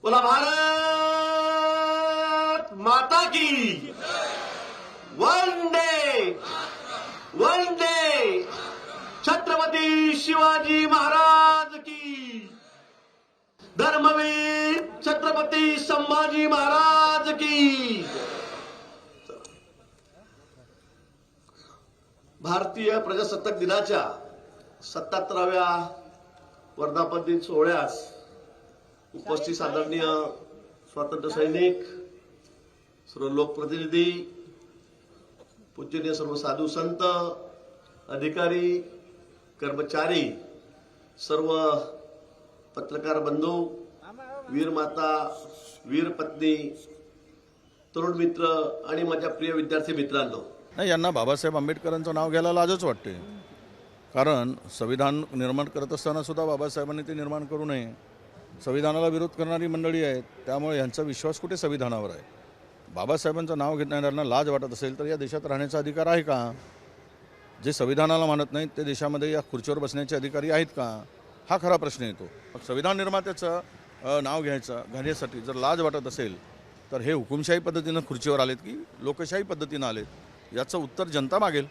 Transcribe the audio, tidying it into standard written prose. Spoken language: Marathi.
बोला भारत माता की वंदे वंदे छत्रपती शिवाजी महाराज की धर्मवीर छत्रपती संभाजी महाराज की। भारतीय प्रजासत्ताक दिनाच्या 77व्या वर्धापन दिन सोहळ्यास उपस्थित आदरणीय स्वातंत्र्य सैनिक, सर्व लोकप्रतिनिधी, पूजनीय सर्व साधू संत, अधिकारी, कर्मचारी, सर्व पत्रकार बंधू, वीर माता, वीर पत्नी, तरुण मित्र आणि माझ्या प्रिय विद्यार्थी मित्रांनो, नाही, यांना बाबासाहेब आंबेडकरांचं नाव घ्यायला लाजच वाटते. कारण संविधान निर्माण करत असताना सुद्धा बाबासाहेबांनी ते निर्माण करू नये. संविधानाला विरोध करणारी मंडळी आहेत, त्यामुळे यांचा विश्वास कुठे संविधानावर आहे. बाबासाहेबांचं नाव घेणाऱ्यांना लाज वाटत असेल तर या देशात राहण्याचा अधिकार आहे का? जे संविधानाला मानत नाहीत ते देशामध्ये या खुर्चीवर बसण्याचे अधिकारी आहेत का? हा खरा प्रश्न येतो. मग संविधान निर्मात्याचं नाव घेण्यासाठी जर लाज वाटत असेल तर हे हुकुमशाही पद्धतीनं खुर्चीवर आलेत की लोकशाही पद्धतीनं आलेत, याचं उत्तर जनता मागेल.